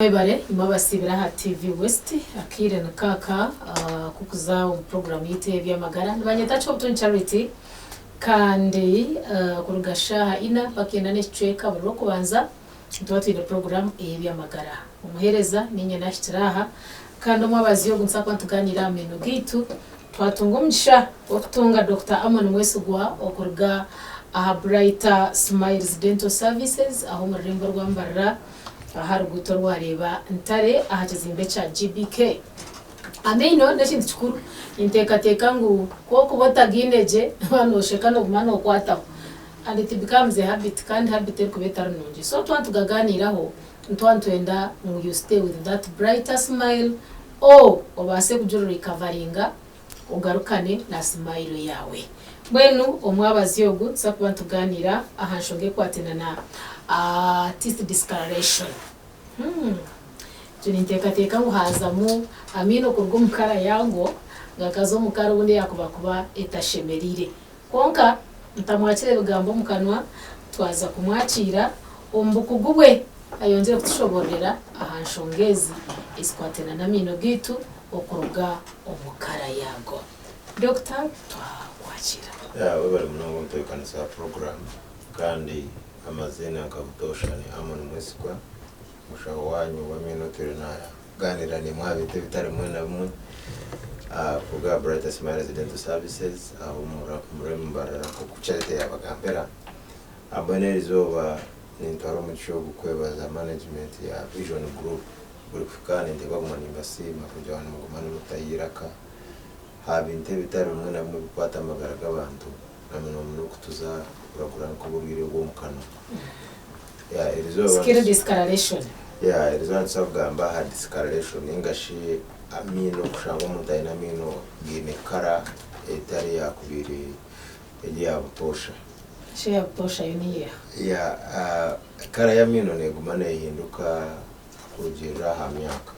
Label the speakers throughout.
Speaker 1: Mwebale imabasibira ha TV West akire na kaka kukuza program yite byamagara banyeta Chopton Charity kandi kurugasha ina bakenda n'icweka bari kubanza tubatwire program byamagara umuhereza ninye nashitiraha kandi umwabazi yo gunsakwa tuganira ameno gitu twatungumsha okutunga Dr. Amon Mwesugwa okurga aha Brighter Smiles Dental Services aho murimbo rwambarira haruguto rwareba ntare ahakizimbe cha GBK ameno ndashindi chukuru inteka ngo ko kubota gineje banosheka no gumano kwataho and it becomes a habit kandi habit kubetara nonje so twantugaganiraho ntwantwenda ngo you stay with that brighter smile obase kujuru recoveringa ugarukane na smile yawe bwenu omwabazi yogu sakuba tuganira ahanshonge kwatena na artist discoloration tuniteka ngo hazamu amino kurgo mukara yango ngakazo mukara ubundi yakuba etashemerire konka ntamwakire bigambo mukanwa twaza kumwakira ombukugubwe ayongera kutushoborera ahanshongezi iskwatena na mino gitu okuruga omukara yago Dr. twakwakira
Speaker 2: we bari munongo mtoyikanisa program kandi amazina akabutosha ni Amon Mwesugwa mushaho wanyu wa minoteri na ganira ni mwabite bitari mwe na bimwe kuga Brighter Smiles Dental Services aho murembarara ku charity y'abagambera abonerizoba nintwaro mu cyo gukwebaza management ya Vision Group buri kufukana ndeba kumanyimba sima kujya abantu mugumana mutayiraka habinte bitari mwe na bimwe bikwata amagara g'abantu namwe no kutuza kuragurana ko burire bwo mukano
Speaker 1: skill discoloration
Speaker 2: results of gamba had discoloration ingashi amino kushanga umuntu ayina amino gine kara etari yakubiri egiya butosha
Speaker 1: sheya butosha yuniye
Speaker 2: kara ya mino negumane ihinduka kurugera ha myaka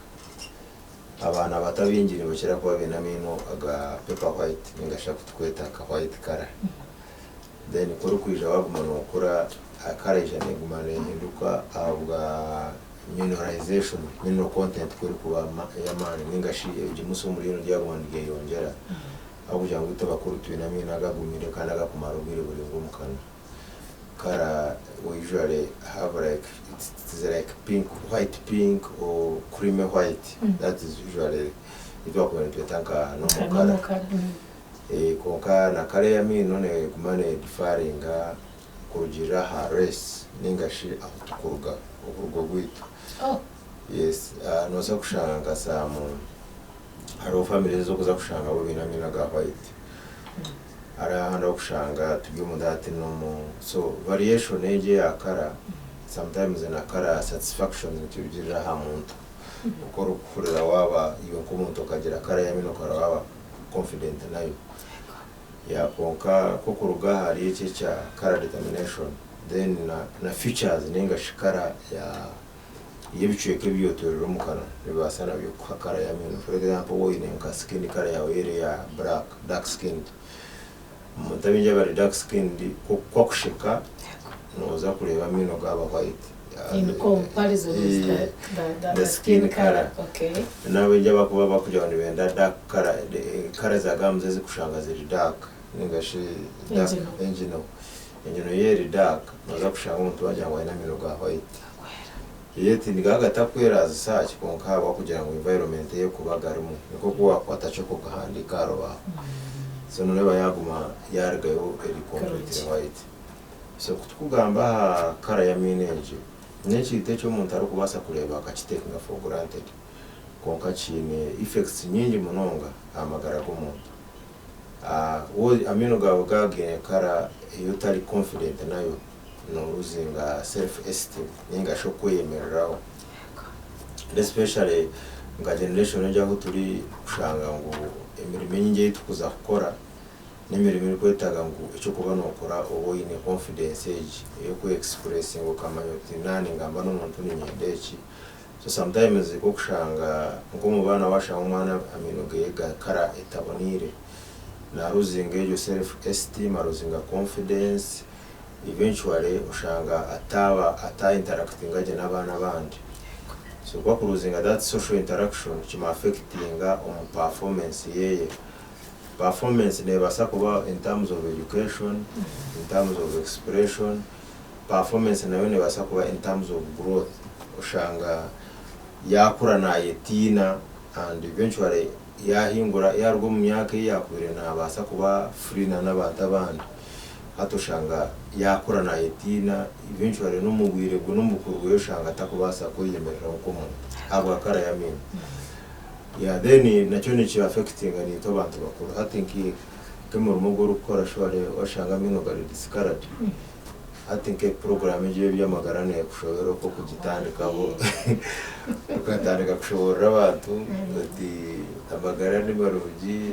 Speaker 2: abana batabinjira bakira kuba benamino aga paper white ingasha kutweta ka white kara then kuri kwija wagumana ukura akareje negumane ihinduka abwa mineralization mineral content kuri kuba yamani ningashi ejimuso muri no ryagwandiye yongera abuja ngo tabakuru twinamina agagumire kandi agakumara ubwire buri ngo mukana kara we usually have like it's like pink, white pink or creamy white. That is usually it work when you tanka normal color. Konka na kare ya mino ne kumane difaringa kurugira ha race ningashi akutukuruga ukurugo gwitu. Yes, noza kushanga samu haro family zo kuza kushanga bo binamina ga white. Ara handa kushanga tugimudati no so variation eje yakara sometimes na kara satisfaction tujira ha muntu ukora kurira waba iyo kumuntu kagira kara ya mino kara waba confident nayo ya konka kokuruga hari iki cha kara determination then na features ninga shikara ya yebicweke byotorero mukana bibasa nabyo kara ya mino for example wo inenka skin kara ya were ya black dark skin mutabinja bari dark skin kwa kushika noza kureba mino gaba white
Speaker 1: in comparison with the skin color. Okay,
Speaker 2: nawe jaba kuba bakujya abantu benda dark color color za gamze zikushanga ziri dark ningashi dark engine yeri dark noza kushanga umuntu wajyangwa ina mino gaba white yeti ndigaga takwera search konka bakugira ngo environment ye kubagarumu niko kuwa kwatacho ko gahandi karoba so none bayaguma yargayo eri complete white so kutukugamba kara ya mineje neki itecho umuntu ari kubasa kureba akakitekinga for granted konka chine effects nyingi munonga amagara ko muntu wo amino gabo gage kara iyo tari confident nayo no uzinga self esteem ninga shokwemereraho especially nga generation njaho turi kushanga ngo emirimo nyingi yitukuza gukora nemirimo kwetaga ngo icyo kuba no gukora ubo ine confidence age yo ku express ngo kamanyo tinani ngamba n'umuntu ninyendeki so sometimes ko kushanga ngo mubana washanga umwana amino gega kara etabonire na ruzinga yo self esteem aruzinga confidence eventually ushanga ata interacting aje n'abana bandi so kwa kuruzinga that social interaction kima affectinga performance yeye. Performance nebasa kuba in terms of education, in terms of expression. Performance nayo nebasa kuba in terms of growth. Ushanga yakura na yetina and eventually yahingura yarwo mu myaka yakubire na basa kuba free na n'abantu abandi. Hatoshanga yakura na yetina eventually no mugwire gwo no mukurwe ushanga takubasa kuyemerera uko umuntu abwa kara yamini. Yeah, then nacho ni chi affecting ni to bantu bakuru. I think kemo rumugoro ukora shware washanga mino gari discourage. I think program je byamagara ne kushobora ko kugitandika bo ukatandika kushobora abantu ati amagara ni maruji.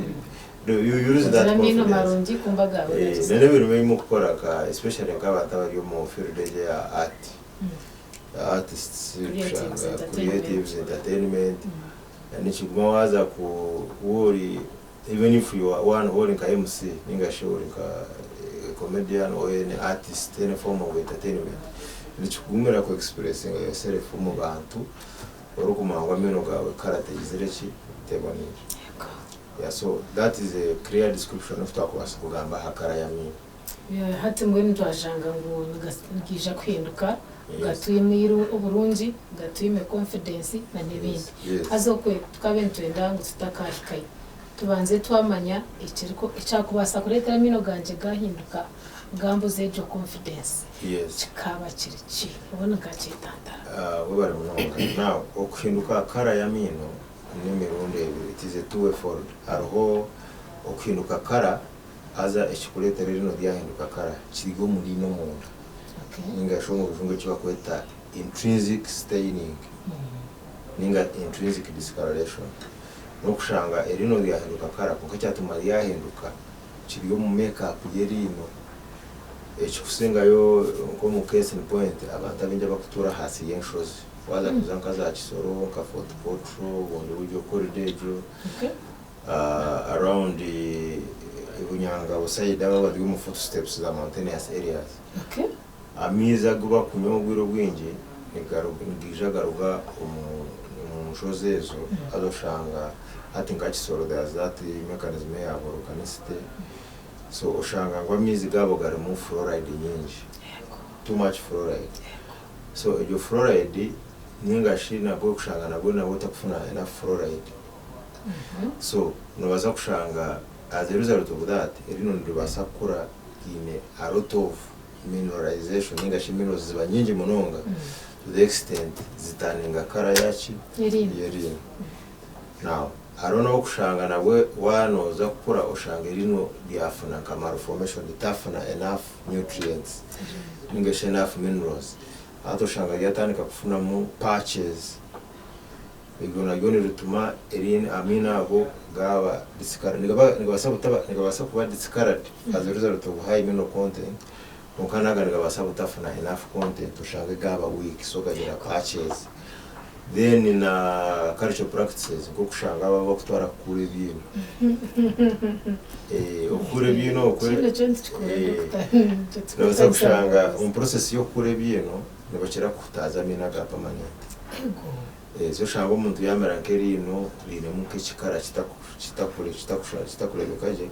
Speaker 2: You use that confidence. Nene birume mu gukora ka especially nk'abantu bari mu field ya art. Artists, creatives, entertainment. And chiguma waza ku worry even if you are one holding ka MC ninga showing ka comedian or an artist in a form of entertainment nichigumira ku expressing yourself mu bantu orukuma mino gawe karate izirechi teboni. Yeah, so that is a clear description of takwasa kugamba hakara yami.
Speaker 1: Yeah, hati mwini twajanga ngo ngisha kwihinduka gatuye mwiru uburungi gatuye confidence na nibindi. Azokwe tukabentwenda ngo tutakashikaye tubanze twamanya ikiriko icyakubasa kuretera mino ganje gahinduka ngambo zejo confidence.
Speaker 2: Yes,
Speaker 1: kikaba kirici ubona gacitandara
Speaker 2: we bari munonga now okuhinduka kara yamino ni mirundi ebiri. It is a two way forward. Arho okuhinduka kara aza ekikuletera rino ryahinduka kara kirigo muri no munda. Ninga shongo bujungo kiba kweta intrinsic staining. Ninga intrinsic discoloration. No kushanga erino ryahinduka kara kuko cyatuma ryahinduka kirigo mu makeup yerino. Ekikusenga yo nko mu case in point abantu abinja bakutura hasi yenshozi waza kuzanka za kisoro ka photo portrait bonde ujo corridor around ibunyanga usayida babadi mu photo steps za mountainous areas. Amiza guba kunyogwiro bwinje nigija garuga umushozezo adoshanga ati ngakisoro that mechanism ya volcanicity. So ushanga ngo amizi gabo gari mu fluoride nyinshi. Too much fluoride. So your fluoride ninga shina bwo kushanga nabwo nabota kufuna enough fluoride. So no baza kushanga as a result of that erino ndibasa kura ine a lot of mineralization ninga shimino ziba nyingi munonga to the extent zitaninga kara yachi yerino. Now I don't know kushanga nabwe wanoza kukura ushanga erino diafuna kama formation ditafuna enough nutrients ninga enough minerals. Ato shanga yatanika kufuna mu patches bigona yone rutuma erin amina abo gawa discard nigabasa kuba discard as a result of high mineral content. Mukanaga nigabasa butafuna enough content ushanga gaba weak so gagira patches. Then in cultural practices go kushanga baba kutwara kure bino okure bino okure no kushanga process yo kure bino nibakira kutaza mina ga permanent. So shanga umuntu yamera nkerino bine muke chikara chitakure bikaje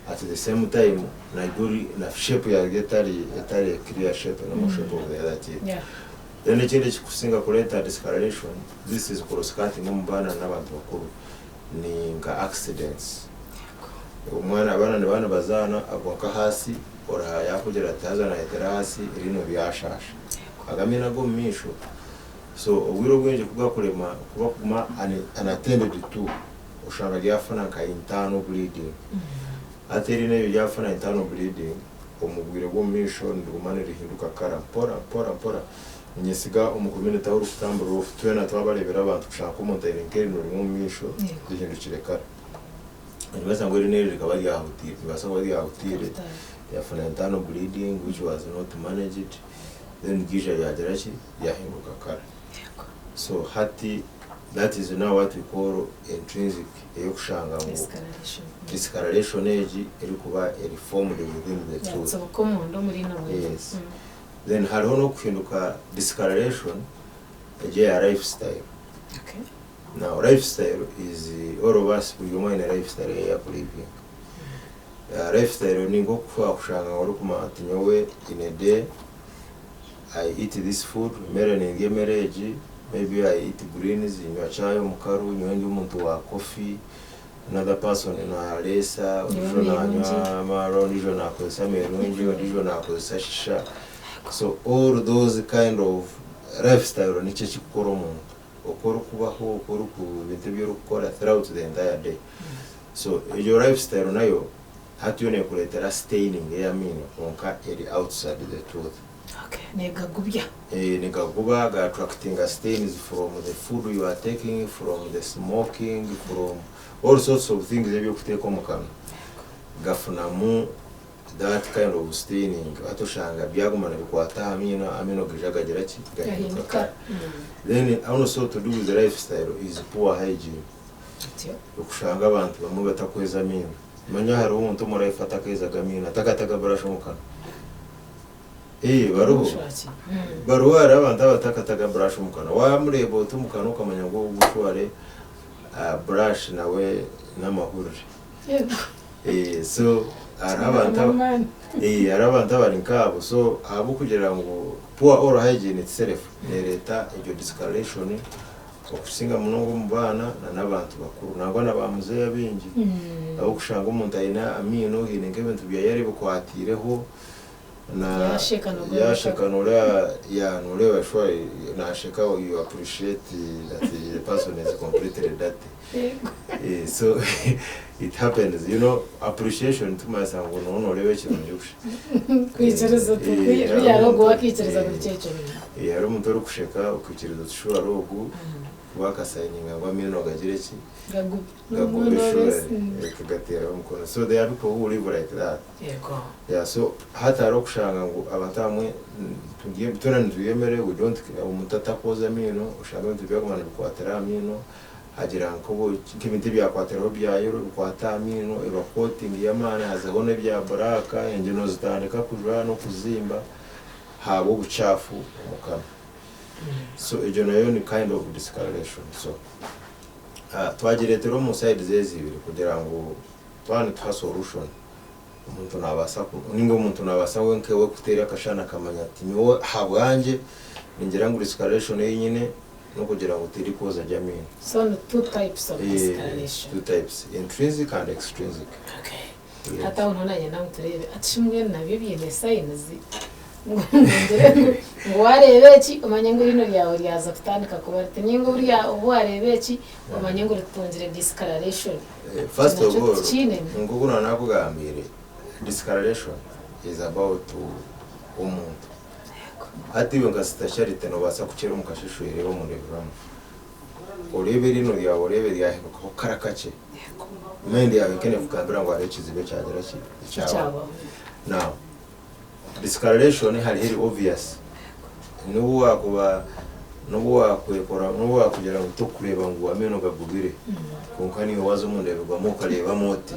Speaker 2: at the same time na guri na shape ya getari clear shape no shape of the other teeth.
Speaker 1: Yeah.
Speaker 2: Then ikindi kikusinga kuleta discoloration, this is cross-cutting mbana n'abantu bakuru ninga accidents. Umwana abana bazana agwaka hasi ora yakugera taza na yetera hasi irino byashasha agamina go misho. So ubwiro bwenje kugakurema kuba kuma unattended to ushanga yafana ka internal bleeding. Aterine yo yafana internal bleeding umubwire go misho ndumane rihinduka kara pora nyesiga umukomene tawuru kutambura twena twabarebera abantu kushaka umuntu inkeri no mu misho zihindukire kara. Nibasa ngo rine rikaba ryahutire basa ngo ryahutire yafana internal bleeding which was not managed. Then gisha yagerachi yahinduka kara. So hati that is now what we call intrinsic yokushanga ngo discoloration age iri kuba reformed within the tooth.
Speaker 1: So komundo muri no muri.
Speaker 2: Then hariho no kuhinduka discoloration ya lifestyle.
Speaker 1: Okay.
Speaker 2: Now lifestyle is all of us buli omwe ine lifestyle ya kuliving. Lifestyle ni nko kushanga ngorukuma ati nyowe in a day I eat this food, mere ninge mereji, maybe I eat greens, nywa chai mukaru, nywengi umuntu wa coffee, another person na lesa, ujo na nywa maro, ujo na kozesa merungi, ujo na kozesa shisha. So all those kind of lifestyle niche chikoro umuntu. Okoro kubaho, okoro ku bintu byo gukora throughout the entire day. So your lifestyle nayo hatuyone kuletera staining ya mino konka eri outside the tooth.
Speaker 1: Okay, negagubya.
Speaker 2: Negaguba ga attracting stains from the food you are taking, from the smoking, from all sorts of things ebyo kuteka omukano. Gafunamu that kind of staining atoshanga byagumana bikwata amino gijagagira ki gahinduka. Then also to do with the lifestyle is poor hygiene. Ukushanga abantu bamwe batakweza amino. Manya hari umuntu muri ifata keza gamino atakataga brush omukano. Baruwa hari abantu batakataga brush omukano. Wamureba utumukano ukamenya ngo gushware brush nawe n'amahurire. So abantu bari nkabo. So abo kugira ngo poor oral hygiene itself nereta iyo discoloration okusinga munongo mu bana n'abantu bakuru nangwa n'abamuze yabingi abo kushanga umuntu ayina amino hinenge ibintu bya yari bukwatireho na yashekanura ya nurewa shwa na sheka you appreciate that the person is completely dirty. So it happens, you know, appreciation to my son when no lewe kintu
Speaker 1: kwicereza tuya rogo wakicereza kuchecho
Speaker 2: yari umuntu uri kusheka ukikiriza tushwa rogo wakasayininga ngo amino gagire ki gagatera umukono. So there are people who live like that. Yeah, so hata ro kushanga ngo abatamwe tugiye tuyemere we don't umuntu atakoza amino ushanga ibintu byagumana bikwatera amino hagira nko nk'ibintu byakwateraho byayo bikwata amino eba coating y'amana hazabone bya baraka engeno zitandika kujwa no kuzimba habo ubucafu umukano. So ejo nayo ni kind of discoloration. So twagiretero mu side zezibiri kugira ngo twane twa solution umuntu nabasa ningo umuntu nabasa wenkewe kutera akashana kamanya ati niwo habwanje ningira ngo discoloration yinyine no kugira ngo tiri koza jamini.
Speaker 1: So two types of discoloration.
Speaker 2: Two types, intrinsic and extrinsic.
Speaker 1: Okay. Hata unaona yana mturebe atishimwe na bibi ne signs ngo warebeki umanye ngo rino ryawe ryaza kutandika kubarite nyingo buriya uwarebeki umanye ngo ritongere discoloration.
Speaker 2: First of all ngo kuna nakugambire discoloration is about umuntu ati wenga speciality no basa kuchera mukashishwe rero mu revram urebe rino ryawe urebe ryahe ko karakace mende yawe kene kukambira ngo ari kizibe cyagera ki cyawa. Now discoloration hari obvious nubu wakwekora nubu wakugera ngo tokureba ngo ameno gagubire konka ni wazo mu ndebwa mu kareba moti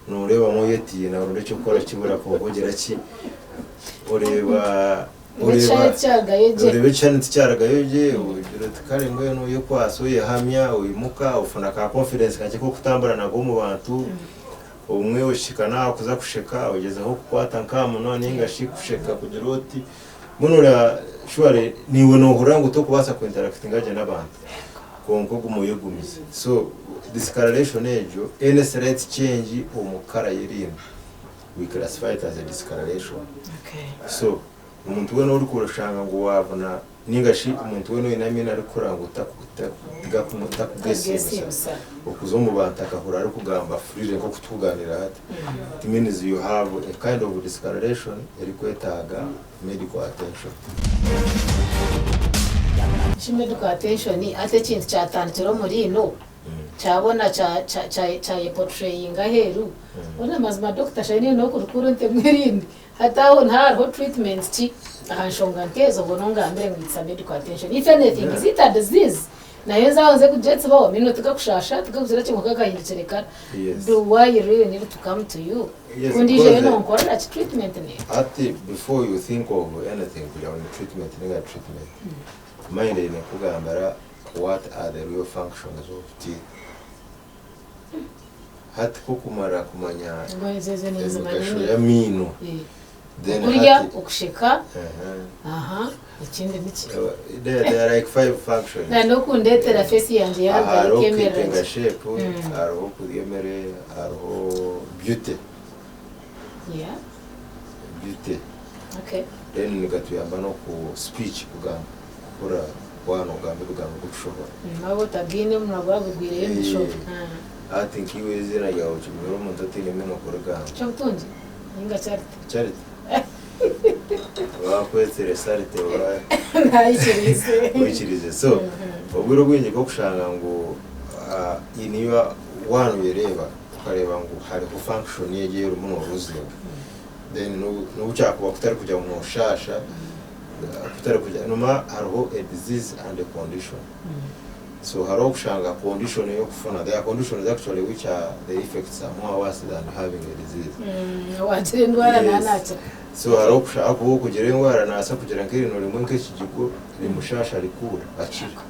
Speaker 2: nureba mo yeti na urure cyo gukora kibura ko kogera ki ureba cyane cyaragayeje ugira tukare ngo no yo kwasuye hamya uyimuka ufuna ka confidence kake ko kutambara nago mu bantu umwe ushikana kuza kusheka ugezeho kukwata nkamu none ingashikusheka kugira uti munura shware niwe no hurango to kubasa ku interacting aje n'abantu konko gumuyegumize. So discoloration ejo any slight change umukara yirimba we classify it as a discoloration.
Speaker 1: Okay.
Speaker 2: So umuntu we no uri kurushanga ngo wabona ningashi umuntu we no inamina ari kuranga utakuga kugesimisa ukuzo mu bantu akahura ari kugamba frire ko kutuganira hati. It means you have a kind of discoloration eri kwetaga medical attention.
Speaker 1: Medical attention ni ate kintu cyatandikiro muri ino cyabona cha portraying aheru ona mazima doctor shine no kurukuru ntemwerindi hataho ntaro treatment ki ahanshonga nkezo bononga mbere ngitsa medical attention. If anything is it a disease na yeza wanze kujetsa bawo mino tukakushasha tukakuzira kimwe kakahindukireka. Do why you really need to come to you? Kundije no nkora that treatment ne
Speaker 2: ati before you think of anything beyond treatment ninga treatment mind ine kugambara what are the real functions of teeth. Hati kukumara kumanya imigasho y'amino. Then
Speaker 1: kurya ukushika ikindi niki
Speaker 2: there are like 5 functions.
Speaker 1: na no kundetera face yanjye yambaye
Speaker 2: kemerera shape aro kuyemere aro beauty beauty
Speaker 1: okay
Speaker 2: then nigatuyamba no ku speech kugamba kora kwano gambe kugamba gushobora
Speaker 1: nabo tabine murabura bugwire y'ishobo
Speaker 2: I think you is in a yawo chimero muntu atine mino kurugamba
Speaker 1: cyo butunzi inga charity
Speaker 2: wakwetsere sarite wa
Speaker 1: nayikirize
Speaker 2: so ubwiro bwingi bwo kushanga ngo iniba wanu yereba ukareba ngo hari ku function yegera umuntu ruzinga then no ucyako bakutari kujya mu shasha kutari kujya numa hariho a disease and a condition so hariho kushanga condition yo kufuna the conditions actually which are the effects are more worse than having a disease
Speaker 1: watire ndwara nanacha
Speaker 2: so hariho kushaka kugira indwara nasa kugira ngo irino rimwe nk'ikigiko rimushasha rikura acika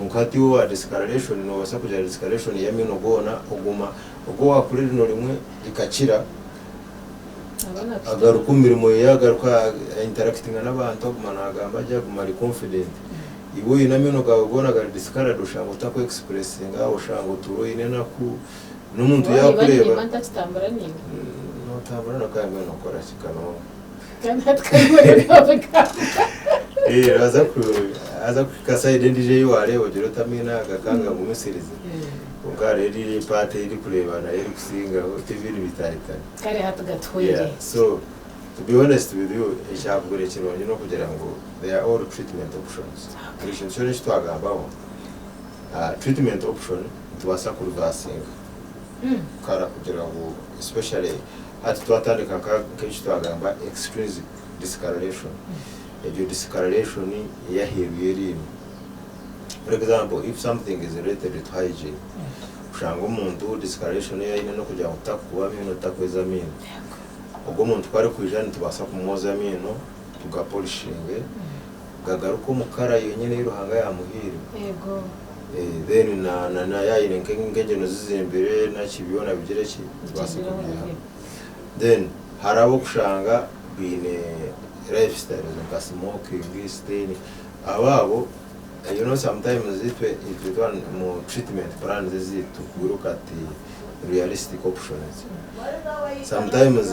Speaker 2: nkati wa discoloration no basa kugira discoloration ya mino gona uguma ubwo wakurira rino rimwe ikakira agaruka imirimo yagaruka interacting n'abantu agumana agamba ajya gumari confident ibo inamino gawe gona ga discoloration ushanga utako expressing aho ushanga uturoine naku n'umuntu yakureba
Speaker 1: batambara ninga
Speaker 2: no tambara no kamwe no kora kikano
Speaker 1: kandi twemere baveka
Speaker 2: aza kukasa identity yo areba gero tamina agakanga mu misirize ungare riri pate iri kurebana iri kusinga TV bitahita
Speaker 1: kare hatugatwere
Speaker 2: so to be honest with you ishabugure kironye no kugira ngo there are all treatment options christian church twagabaho treatment option tubasa ku reversing kara kugira ngo especially ati twatandika kenshi twagamba extrinsic discoloration iyo discoloration yahiruye rimwe. For example, if something is related to hygiene, ushanga umuntu discoloration yaine no kujya utakuba mino takweza mino. Ubwo umuntu kwari kwijana tubasa kumwoza mino tugapolishinge gagaruka umukara yenyene iruhanga ya muhiri.
Speaker 1: Yego.
Speaker 2: Then na yaine nkengeje no zizimbere na kibiyona bigire ki tubasa kubiha. Then harabo kushanga bine lifestyle like smoking, staining. Ababo you know sometimes it one more treatment plans to look at the realistic options. Sometimes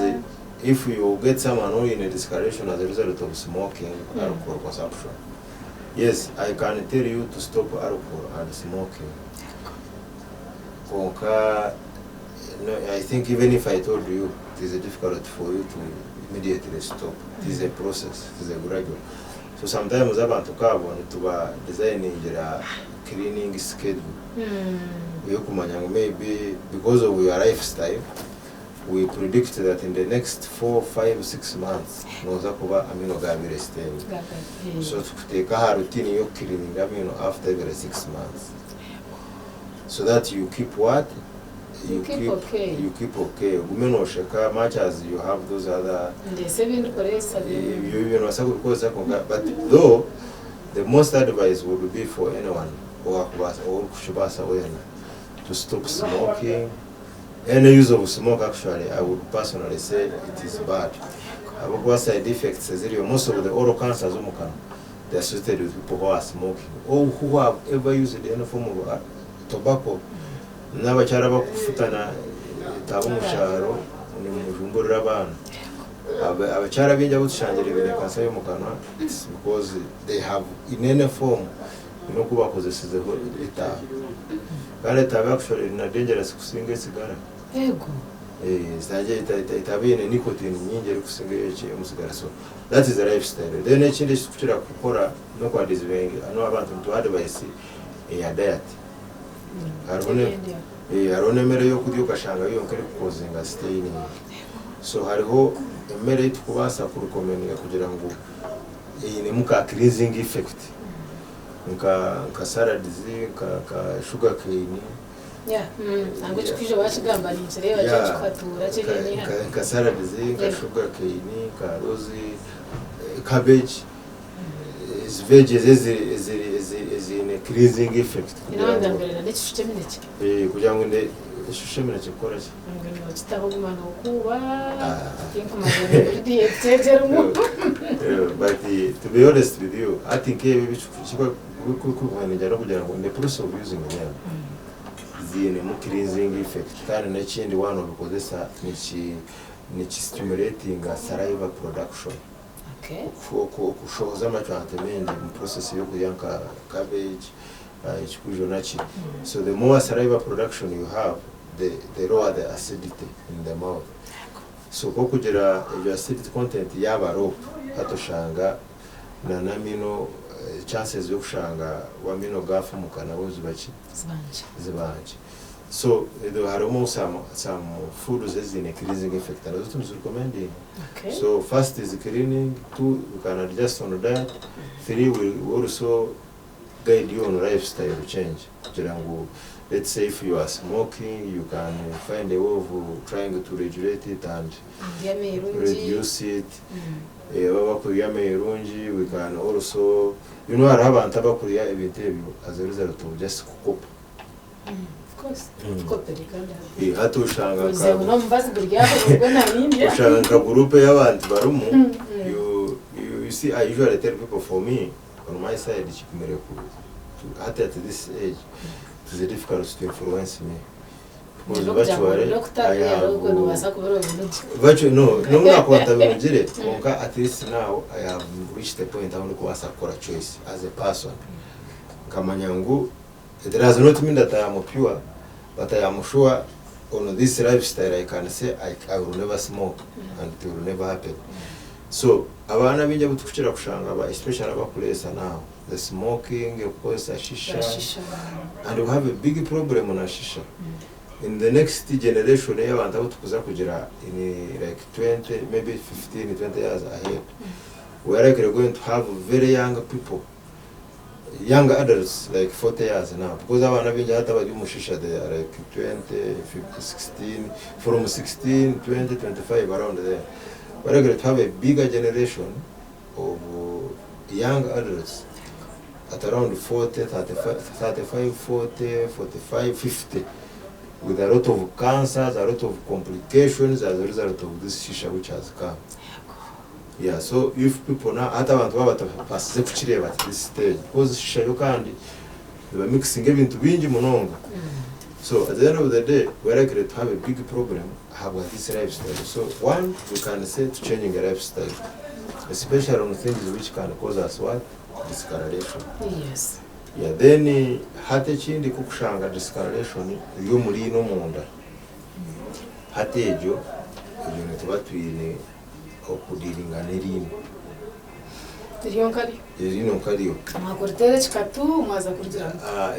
Speaker 2: if you get someone who in a discoloration as a result of smoking alcohol consumption, yes, I can tell you to stop alcohol and smoking. I think even if I told you, it is difficult for you to immediately stop. It is a process, it is a gradual. So sometimes abantu kabone tuba designing a cleaning schedule. Maybe because of your lifestyle, we predict that in the next 4, 5, 6 months, noza kuba amino gabire stain. So to take a routine you cleaning amino after every 6 months. So that you keep what? You keep okay. You keep okay. Women or shaka much as you have those other. But though the most advice would be for anyone or to stop smoking. Any use of smoke actually, I would personally say it is bad. What side effects? Most of the oral cancers they are associated with people who are smoking or who have ever used any form of tobacco. N'abacyara bakufutana tabo musharo ni mujumburira abantu abacyara bijya gutshangira ibintu kansa yo mukana because they have in any form no kuba kozesizeho ita kandi tabe actually na dangerous kusinga sigara
Speaker 1: yego
Speaker 2: zaje itabine nicotine nyingi ari kusinga yeke musigara so that is a lifestyle then ekindi kikira gukora no kwa disvengi ano abantu to advice ya diet harone mere yo kujya ukashanga yo kari kukozinga staining so hariho mere tukubasa kurukomenya kugira ngo iyi ni muka cleansing effect nka salad ka sugar cane
Speaker 1: ntabwo cyukije bashigamba ni insere baje kwatura cyene
Speaker 2: ka salad ka sugar cane ka rose cabbage izi veggies is in a cleansing effect
Speaker 1: inawanda mbere na ndishushe mineke
Speaker 2: kugira ngo ishushe mineke kora ki
Speaker 1: ngo kitahugumana ukuba kinko mazere ndi etejero mu
Speaker 2: but to be honest with you I think bichukua kukuvanira kugira ngo the process of using them zine mu cleansing effect kandi n'ikindi one of because nichi stimulating saliva production kushoza amachantemende mu process yo kuyanka cabbage chikujo nachi so the more saliva production you have the lower the acidity in the mouth so ko kugira your acidity content yaba low hatoshanga na namino chances yo kushanga wa mino gafu mukana wozubaki zibanje so there are almost some foods that in a cleansing effect and those things recommending so first is cleaning, 2 you can adjust on that, 3 will also guide you on lifestyle change jirango let's say if you are smoking you can find a way of trying to regulate it and reduce it yameirungi we can also you know abantu abakuriya ibintu ebyo as a result of just kukopa hatushanga ushanga group y'abantu barumu you see I usually tell people for me on my side chikumere ku at this age it is difficult to influence me because virtually no nakwata binugire konka at least now I have reached the point aho ndiko wasakora choice as a person kamanyangu it does not mean that I am pure but I am sure on this lifestyle I can say I will never smoke and it will never happen so abana binja butukira kushanga ba especially abakulesa now the smoking of course shisha and we have a big problem on shisha in the next generation y'abantu abutukuza kugira in like 20 maybe 15 20 years ahead we are likely going to have very young people, young adults like 40 years now, because abana binja hata bari mushisha they are like 20 15 16 from 16 20 25 around there. We are going to have a bigger generation of young adults at around 40 35 40 45 50 with a lot of cancers, a lot of complications as a result of this shisha which has come. Yeah, so if people now hata abantu babasize kuchireba at this stage because shisha yo kandi they mixing ibintu bingi munonga. So at the end of the day we are likely to have a big problem about this lifestyle. So one, we can say to changing a lifestyle, especially on things which can cause us what? Discoloration.
Speaker 1: Yes.
Speaker 2: Yeah, then hate chindi kukushanga discoloration yo muri no munda. Hate ejo ibintu tubatwire okudiringa nerimo. Irino kariyo.
Speaker 1: Amakortere chikatu mwaza kurgira.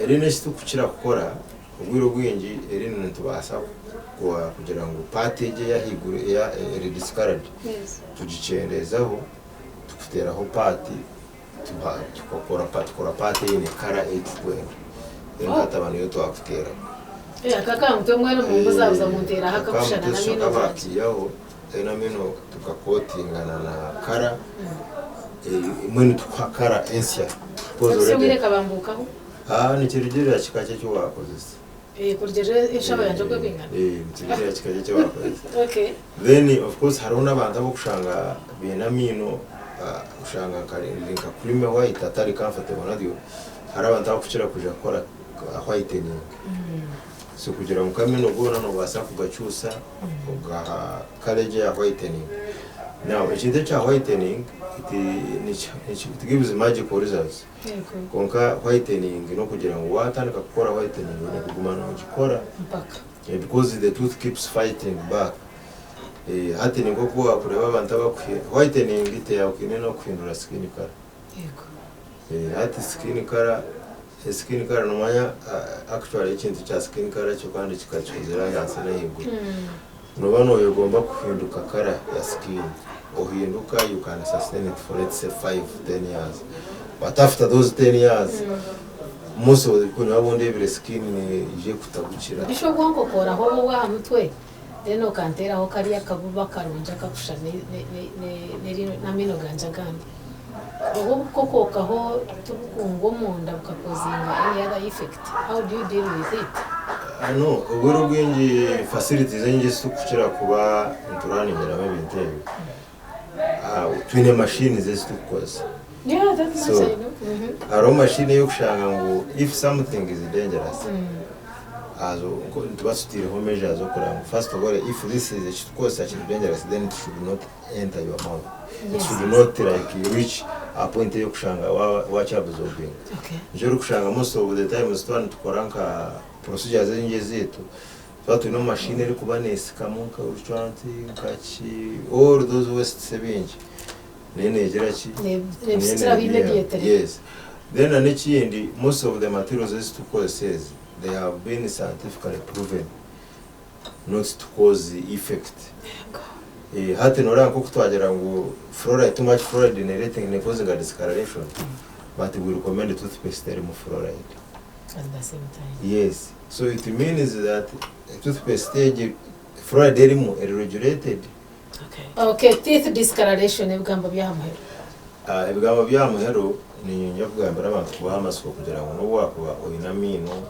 Speaker 2: Erine shitu kuchira gukora ubwiro bwingi erine ntubasa kugira ngo package ya higuru ya discard.
Speaker 1: Yes.
Speaker 2: Tugicendezaho tukuteraho party tukakora party ine kara 8 kwenda. Hata abantu yo twakutera.
Speaker 1: Kaka mutwe mwana mu muzabuza mutera hakakushana na mino
Speaker 2: bati yaho ena mino tukakotingana na kara mwene tukakara ensia
Speaker 1: pozo rede kabambukaho
Speaker 2: ni kirigera kikaje cyo wakoze
Speaker 1: kurigera ishaba yanje kwe kwingana
Speaker 2: kirigera kikaje cyo wakoze.
Speaker 1: Okay,
Speaker 2: then of course haruna abantu abo kushanga bena mino ushanga karinka kurime white atari comfortable nadio hari abantu abo kuchira kuja gukora whitening. So kugira ngo kameno gona no basa kugacyusa ugaha college ya whitening. Now ikintu cha whitening it gives magical results. Konka whitening no kugira ngo watandika gukora whitening ni kugumana ukikora
Speaker 1: mpaka
Speaker 2: because the tooth keeps fighting back. Hati ni kuko kureba abantu abakwiye whitening ite ya ukineno kwindura skin color. Yego. Hati skin color no manya actually ikintu cha skin color cyo kandi kikachuzira yanse na yego. No bano yogomba kuhinduka color ya skin. Ohinduka you can sustain it for let's say 5-10 years. But after those 10 years most of the people abonde every skin ni je kutaguchira.
Speaker 1: Bisho gwanko kora ho wa mutwe. Then ukantera ho kariya kabuba karonja kakusha ne na mino ganja kandi. koko kaho tukungo munda bukakozinga any other effect. How do you deal with it?
Speaker 2: No, uburo bwingi facilities zenye sukukira kuba nturani miramo bintebe. Twine machines zitukoze.
Speaker 1: Yeah, that's
Speaker 2: So,
Speaker 1: what I know.
Speaker 2: Aro machine yo kushanga ngo if something is dangerous. Azo ntubasutire measures zo kuranga. First of all, if this is such dangerous, then it should not enter your mouth. It should not like reach a point yo kushanga watch absorbing.
Speaker 1: Okay.
Speaker 2: Njoro kushanga most of the time stone tukoranka procedures zenye zetu. So tu no machine iri kubanesi kamunka urutwanti kachi all those waste bingi. Nene gira ki? Yes. Then anechindi most of the materials is to cause says they have been scientifically proven not to cause effect. Hati nora nko kutwagera ngo fluoride, too much fluoride generating causing a discoloration, but we recommend toothpaste termo fluoride
Speaker 1: At the same time.
Speaker 2: yes. So it means that toothpaste stage fluoride termo regulated.
Speaker 1: Okay, teeth discoloration ebigamba byamuhero.
Speaker 2: Ibigambo byamuhero ni nyakugambira abantu kubahamasuko kugira ngo no wakuba oyinamino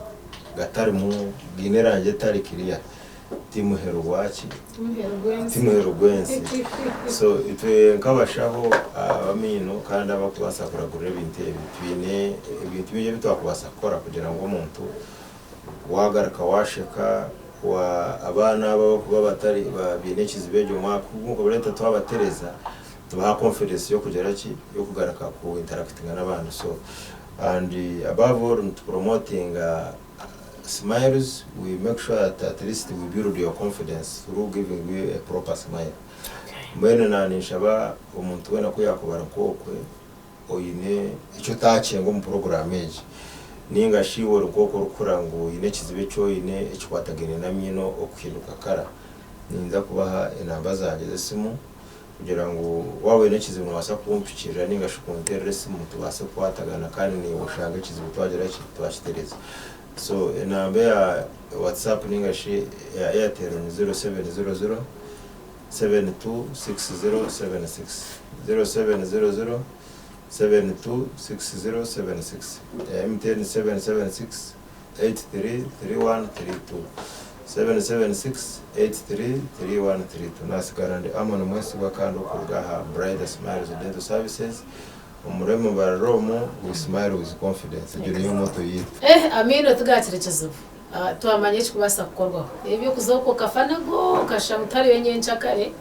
Speaker 2: gatari mu gineranje tari kiriya timuhero waki timuhero gwensi. So itwe nkabashaho abamino kandi abakubasa kuragura ibintu bije bitwakubasa kora kugira ngo umuntu wagaraka washeka wa abana babo kuba batari babinekizi bejo mwaka nko bareta twabatereza tubaha confidence yo kugera ki yo kugaraka ku interacting n'abantu. So and above all to promoting smiles, we make sure that at least we build your confidence through giving you a proper smile. Mbene na nishaba umuntu wena ko yakubara kokwe oyine icyo tace ngo mu program eje ninga shiworo koko rukurango ine kizibe cyo ine ikikwatagene na mino okuhinduka kara ninza kubaha inamba zanjye zesimu kugira ngo wawe ine kizibu wasa kumpikira ninga shukuntere simu tubase kwatagana kandi ni ushanga kizibu twagera ki twashitereza. So inamba ya WhatsApp ninga shi ya Airtel 0700 726076 0700 726076 MTN 776 833132 776 833132 nasigarande amano mwese bakando kugaha Bright Smiles Dental Services umuremo bararomo we smile with confidence ijyo niyo moto yitu.
Speaker 1: Amino tugakirekezo twamanye kubasa gukorwaho ibyo kuzoko kafanago kashamutari wenyencha kare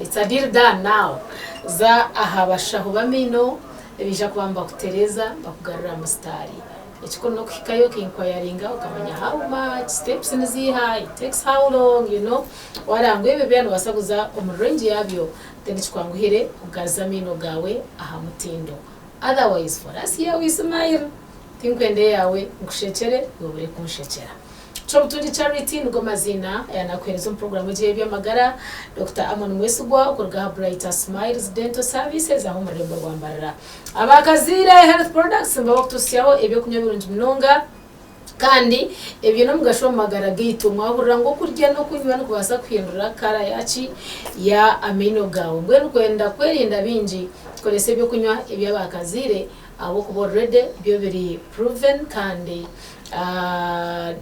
Speaker 1: it's a deal done now za ahabashaho bamino ebija kubamba kutereza bakugarura amastari ekiko no kikayo kinquiringa ukamanya how much steps niziha it takes how long warango ebe byano basaguza umurenje yabyo then chikwanguhire ugaza mino gawe aha mutindo. Otherwise for us here we smile tinkwende yawe ngushechere yobure kunshecera. Chobutundi Charity ngo mazina yanakwereza program je by'amagara Dr. Amon Mwesugwa ukorga Bright Smiles Dental Services aho murembo rwambarara abakazire health products mbabakutusyaho ebyo kunyabirungi munonga kandi ebyo no mugasho magara gitu mwahurira ngo kurya no kunywa no kubasa kwindura kara yaci ya amino gawo ngwero kwenda kwerinda binji kolese ebyo kunywa ebyabakazire abo kubo ready byo biri proven kandi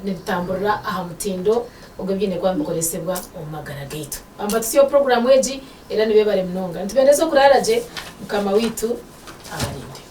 Speaker 1: nitambura aha mutindo ubwo byine kwamba koresebwa umagara gate ambatusiyo program weji era nibe bare mnonga ntibendeze kuraraje mukama witu abari